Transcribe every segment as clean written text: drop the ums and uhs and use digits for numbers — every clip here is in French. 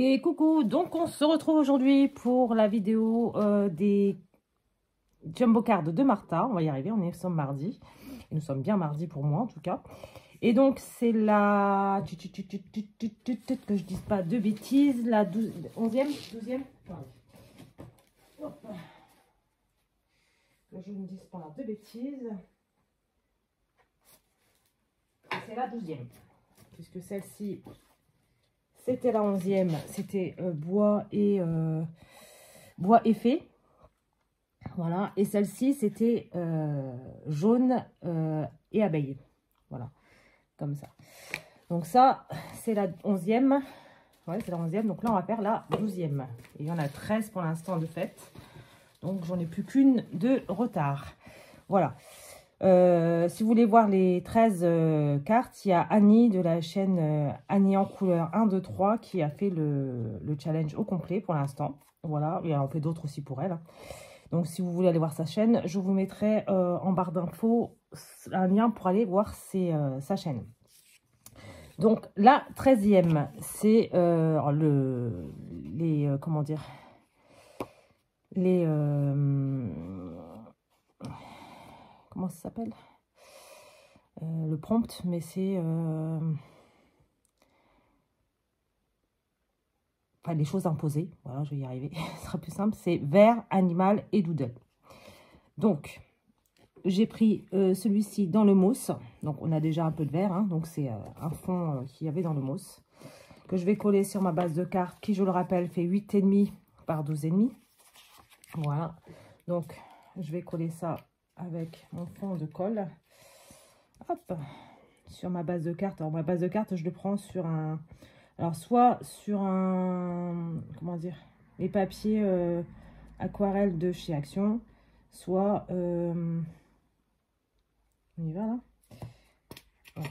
Et coucou, donc on se retrouve aujourd'hui pour la vidéo des Jumbo Cards de Martha. On va y arriver, nous sommes mardi. Et nous sommes bien mardi pour moi en tout cas. Et donc c'est la... que je dise pas de bêtises, la 11e, 12e. Que je ne dise pas de bêtises. C'est la 12e. Puisque celle-ci... C'était la 11e, c'était bois et fée. Voilà. Et celle-ci, c'était jaune et abeille. Voilà. Comme ça. Donc ça, c'est la 11e. Ouais, c'est la 11e. Donc là, on va faire la 12e. Et il y en a 13 pour l'instant de fait. Donc, j'en ai plus qu'une de retard. Voilà. Si vous voulez voir les 13 cartes, il y a Annie de la chaîne Annie en couleur 1, 2, 3 qui a fait le challenge au complet pour l'instant. Voilà, et on fait d'autres aussi pour elle. Donc si vous voulez aller voir sa chaîne, je vous mettrai en barre d'infos un lien pour aller voir sa chaîne. Donc la 13e, c'est comment dire, comment ça s'appelle, le prompt, mais c'est enfin les choses imposées. Voilà, je vais y arriver. Ce sera plus simple. C'est vert, animal et doodle. Donc j'ai pris celui-ci dans le mousse. Donc on a déjà un peu de vert, hein, donc c'est un fond qu'il y avait dans le mousse que je vais coller sur ma base de cartes qui, je le rappelle, fait 8,5 par 12,5. Voilà, donc je vais coller ça avec mon fond de colle. Hop, sur ma base de cartes. Alors ma base de cartes, je le prends sur un... Alors soit sur un... Comment dire, les papiers aquarelle de chez Action. Soit... on y va là, voilà.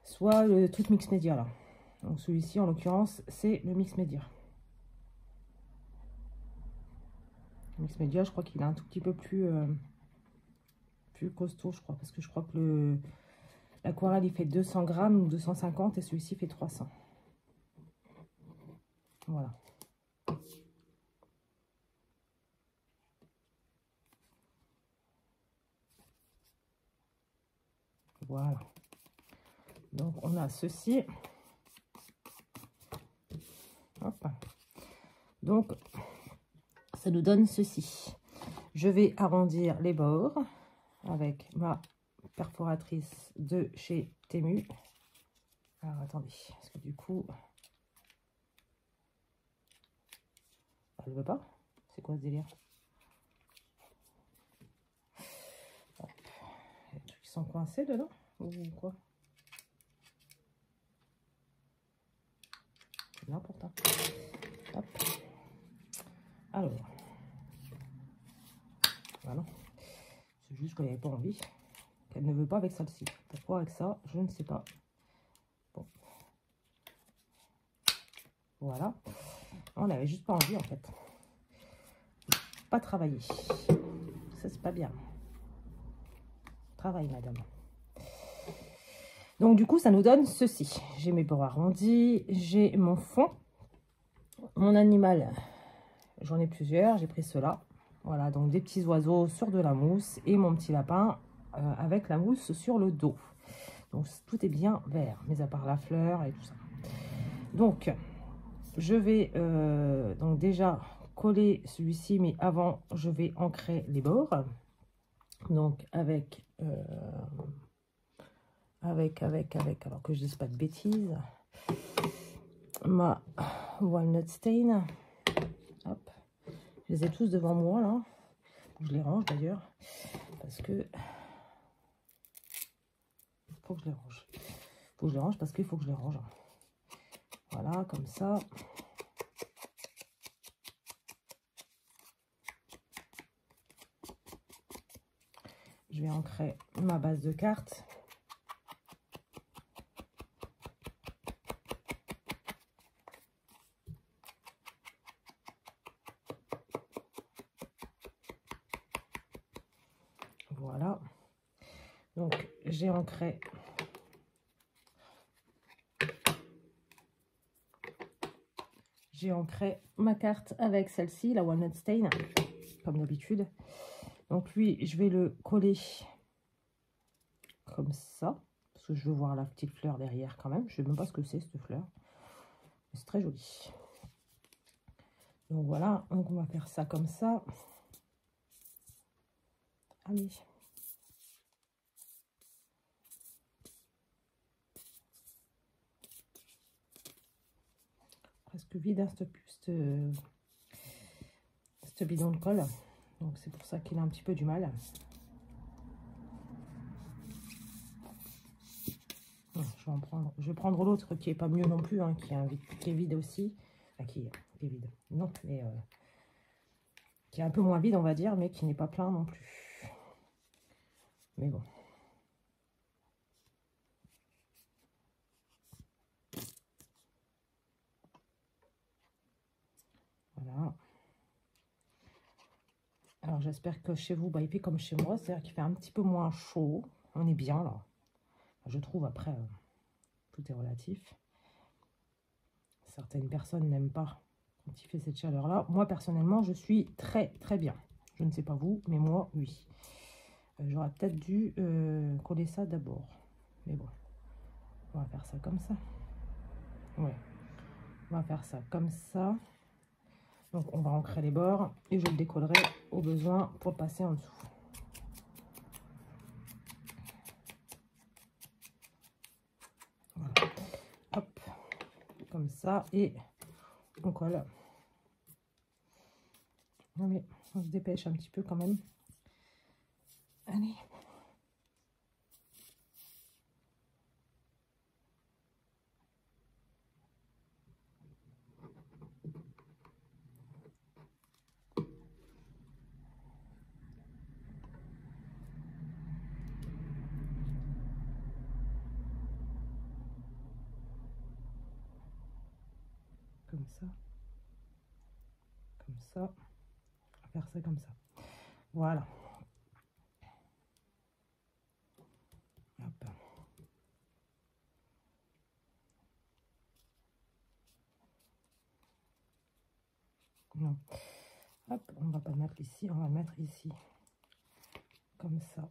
Soit le truc mix média là. Donc celui-ci en l'occurrence c'est le mix média. Mix média, je crois qu'il est un tout petit peu plus costaud, je crois, parce que je crois que l'aquarelle il fait 200 grammes ou 250 et celui-ci fait 300. Voilà. Voilà. Donc on a ceci. Hop. Donc ça nous donne ceci. Je vais arrondir les bords avec ma perforatrice de chez Temu. Alors attendez, parce que du coup elle veut pas. C'est quoi ce délire? Hop. Les trucs qui sont coincés dedans ou quoi? N'importe quoi. Hop. Alors voilà, c'est juste qu'elle n'avait pas envie, qu'elle ne veut pas avec celle-ci. Pourquoi avec ça, je ne sais pas. Bon, voilà, on n'avait juste pas envie en fait. Pas travailler, ça c'est pas bien. Travail madame. Donc du coup ça nous donne ceci. J'ai mes bords arrondis, j'ai mon fond, mon animal, j'en ai plusieurs, j'ai pris ceux-là. Voilà, donc des petits oiseaux sur de la mousse et mon petit lapin avec la mousse sur le dos. Donc tout est bien vert, mais à part la fleur et tout ça. Donc je vais donc déjà coller celui-ci, mais avant je vais ancrer les bords. Donc avec alors que je dise pas de bêtises, ma walnut stain. Hop, je les ai tous devant moi là. Je les range d'ailleurs parce que faut que je les range. Faut que je les range parce qu'il faut que je les range. Voilà, comme ça. Je vais ancrer ma base de cartes. Voilà. Donc, j'ai ancré j'ai ancré ma carte avec celle-ci, la Walnut Stain, comme d'habitude. Donc lui, je vais le coller comme ça, parce que je veux voir la petite fleur derrière quand même. Je sais même pas ce que c'est, cette fleur. C'est très joli. Donc voilà, donc on va faire ça comme ça. Allez. Presque vide, hein, ce bidon de colle. Donc c'est pour ça qu'il a un petit peu du mal. Je vais prendre l'autre qui est pas mieux non plus, hein, qui est vide aussi. Enfin, qui est vide. Non, mais qui est un peu moins vide, on va dire, mais qui n'est pas plein non plus. Mais bon. Voilà. Alors j'espère que chez vous, bah, il fait comme chez moi, c'est-à-dire qu'il fait un petit peu moins chaud. On est bien là. Je trouve, après, tout est relatif. Certaines personnes n'aiment pas quand il fait cette chaleur-là. Moi, personnellement, je suis très, très bien. Je ne sais pas vous, mais moi, oui. J'aurais peut-être dû coller ça d'abord. Mais bon, on va faire ça comme ça. Ouais, on va faire ça comme ça. Donc, on va ancrer les bords et je le décollerai au besoin pour passer en dessous. Voilà. Hop, comme ça. Et on colle. Non mais on se dépêche un petit peu quand même. Allez. Comme ça. Comme ça. On va faire ça comme ça. Voilà. Hop. Non. Hop, on va pas le mettre ici, on va le mettre ici. Comme ça.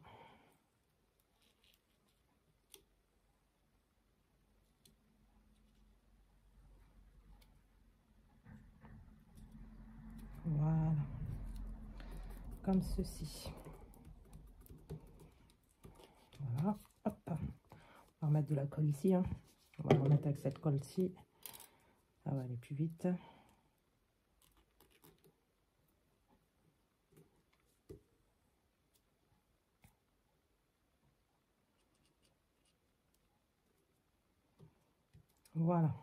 Voilà. Comme ceci. Voilà. Hop. On va remettre de la colle ici. Hein. On va remettre avec cette colle-ci. Ça va aller plus vite. Voilà.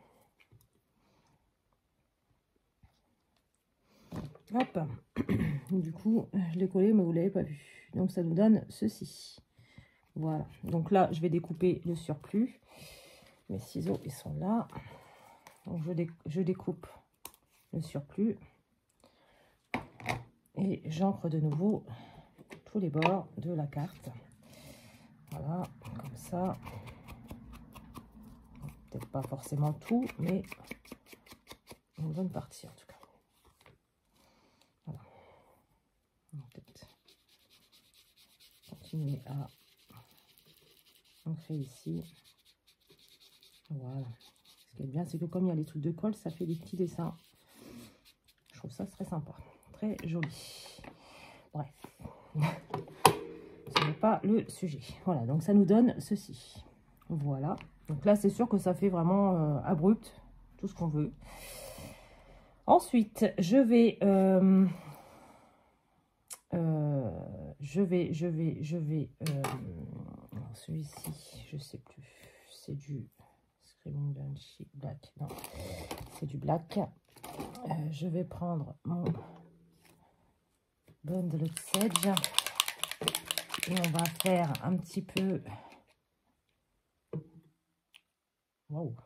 Hop. Du coup, je l'ai collé, mais vous ne l'avez pas vu. Donc, ça nous donne ceci. Voilà. Donc là, je vais découper le surplus. Mes ciseaux, ils sont là. Donc, je découpe le surplus. Et j'ancre de nouveau tous les bords de la carte. Voilà, comme ça. Peut-être pas forcément tout, mais une bonne partie en tout cas. Voilà. On va peut-être continuer à ancrer ici. Voilà. Ce qui est bien, c'est que comme il y a les trucs de colle, ça fait des petits dessins. Je trouve ça très sympa. Très joli. Bref. Ce n'est pas le sujet. Voilà, donc ça nous donne ceci. Voilà. Donc là, c'est sûr que ça fait vraiment abrupt, tout ce qu'on veut. Ensuite, je vais celui-ci, je sais plus, c'est du Screaming Banshee Black, non, c'est du black. Je vais prendre mon bundle de sedge et on va faire un petit peu. Waouh,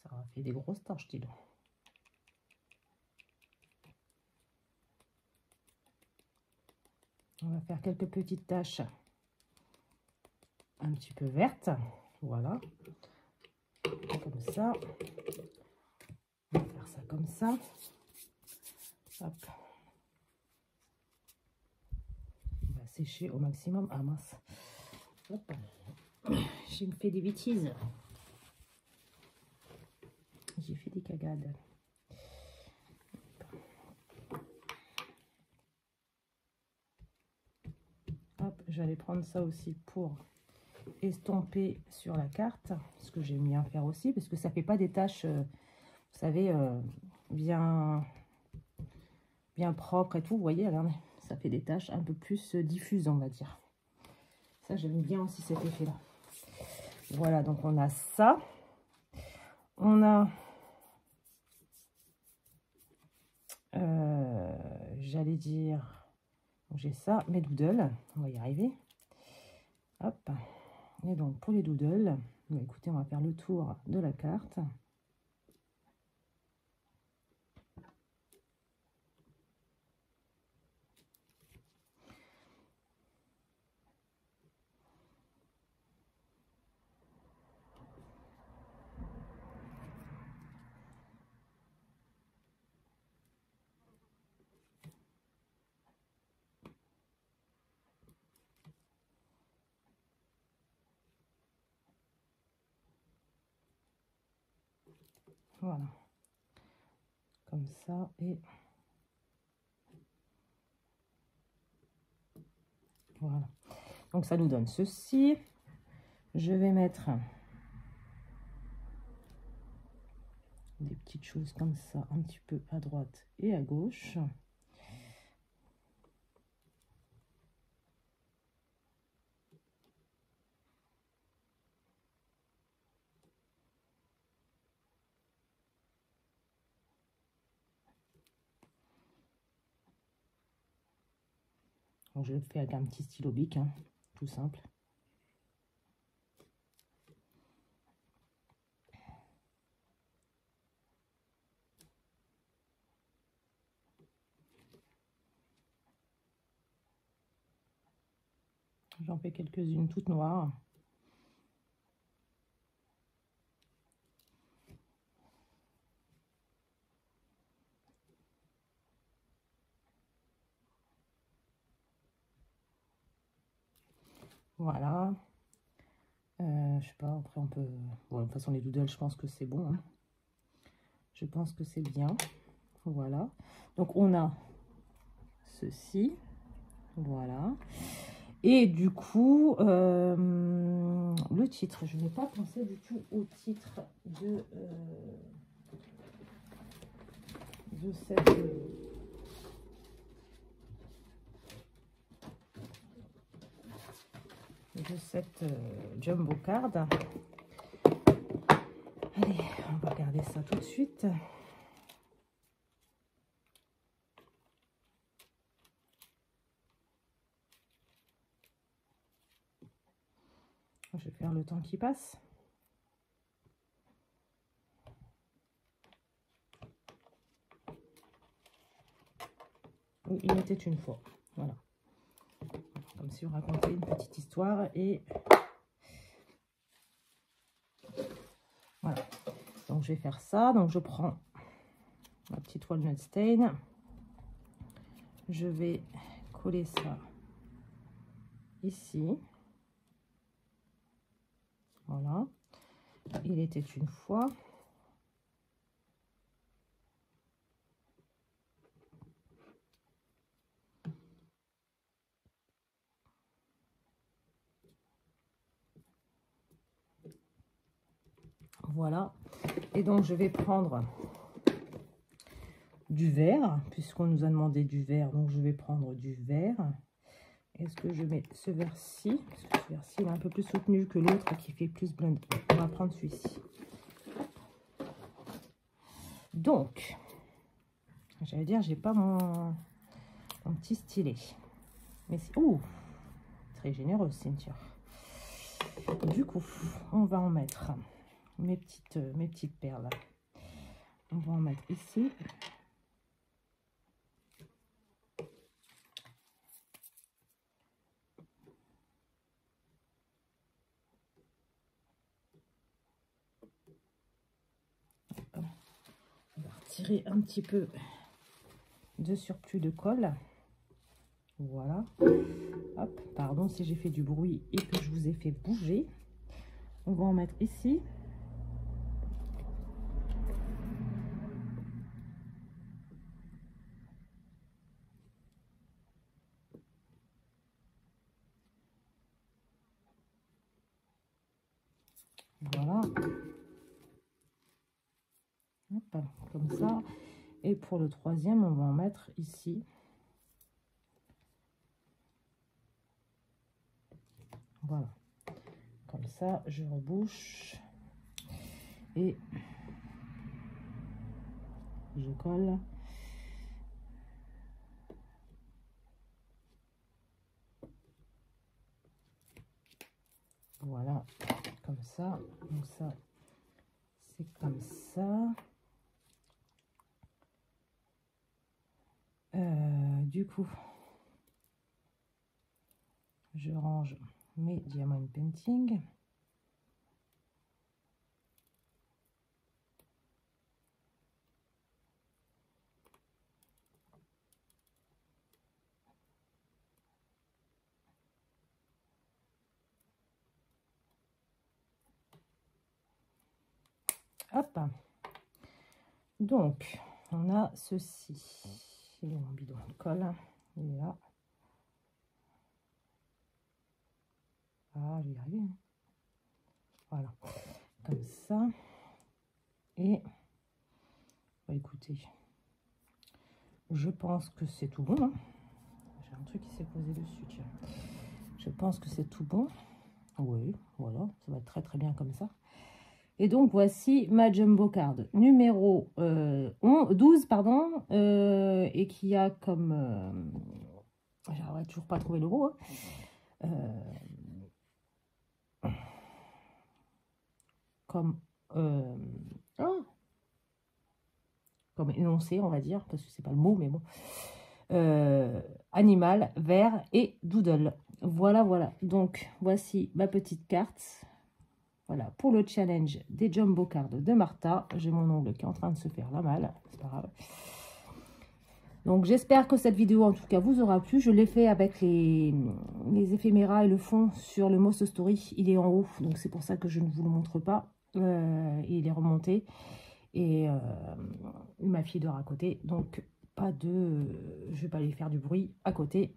ça a fait des grosses taches, dis donc. On va faire quelques petites taches un petit peu vertes. Voilà. Comme ça. On va faire ça comme ça. Hop. On va sécher au maximum. Ah mince. Hop. J'ai fait des bêtises. J'ai fait des cagades. Hop, j'allais prendre ça aussi pour estomper sur la carte, ce que j'aime bien faire aussi, parce que ça fait pas des taches, vous savez, bien propres et tout. Vous voyez, regardez, ça fait des taches un peu plus diffuses, on va dire. Ça, j'aime bien aussi cet effet-là. Voilà, donc on a ça. On a, j'allais dire, j'ai ça, mes doodles, on va y arriver. Hop. Et donc, pour les doodles, bah, écoutez, on va faire le tour de la carte. Voilà. Comme ça, et voilà. Donc, ça nous donne ceci. Je vais mettre des petites choses comme ça, un petit peu à droite et à gauche. Donc, je le fais avec un petit stylo bic, hein, tout simple. J'en fais quelques-unes toutes noires. Voilà. Je sais pas, après on peut... Bon, de toute façon, les doodles, je pense que c'est bon, hein. Je pense que c'est bien. Voilà. Donc, on a ceci. Voilà. Et du coup, le titre, je n'ai pas pensé du tout au titre de cette jumbo card. Allez, on va regarder ça tout de suite. Je vais faire le temps qui passe. Oui, il était une fois. Voilà. Comme si on racontait une petite histoire. Et voilà. Donc, je vais faire ça. Donc, je prends ma petite walnut stain. Je vais coller ça ici. Voilà. Il était une fois. Voilà. Et donc, je vais prendre du vert, puisqu'on nous a demandé du vert. Donc, je vais prendre du vert. Est-ce que je mets ce vert-ci? Parce que ce vert-ci est un peu plus soutenu que l'autre qui fait plus blend. On va prendre celui-ci. Donc, j'allais dire, j'ai pas mon petit stylet. Mais c'est... Ouh, très généreux, Cynthia. Du coup, on va en mettre mes petites perles. On va en mettre ici. retirer un petit peu de surplus de colle. Voilà. Hop, pardon si j'ai fait du bruit et que je vous ai fait bouger. On va en mettre ici. Voilà. Hop, comme ça. Et pour le troisième, on va en mettre ici. Voilà. Comme ça, je rebouche. Et je colle. Voilà. Comme ça. Donc ça, c'est comme ça. Du coup, je range mes diamond painting. Hop. Donc, on a ceci. Il est mon bidon de colle. Il est là. Ah, je vais y arriver. Voilà. Comme ça. Et, bah, écoutez, je pense que c'est tout bon. Hein. J'ai un truc qui s'est posé dessus, tiens. Je pense que c'est tout bon. Oui, voilà. Ça va être très très bien comme ça. Et donc, voici ma jumbo card numéro 12, pardon, et qui a comme... j'arrive toujours pas à trouver le mot. Hein, comme énoncé, on va dire, parce que c'est pas le mot, mais bon. Animal, vert et doodle. Voilà, voilà. Donc, voici ma petite carte. Voilà, pour le challenge des jumbo cards de Martha. J'ai mon ongle qui est en train de se faire la malle. C'est pas grave. Donc, j'espère que cette vidéo, en tout cas, vous aura plu. Je l'ai fait avec les éphéméras et le fond sur le Moss Story. Il est en haut, donc c'est pour ça que je ne vous le montre pas. Il est remonté. Et ma fille dort à côté. Donc, pas de... je vais pas aller faire du bruit à côté.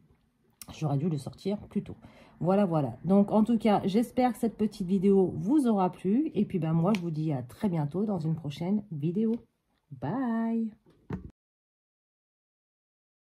J'aurais dû le sortir plus tôt. Voilà, voilà. Donc, en tout cas, j'espère que cette petite vidéo vous aura plu. Et puis, ben, moi, je vous dis à très bientôt dans une prochaine vidéo. Bye!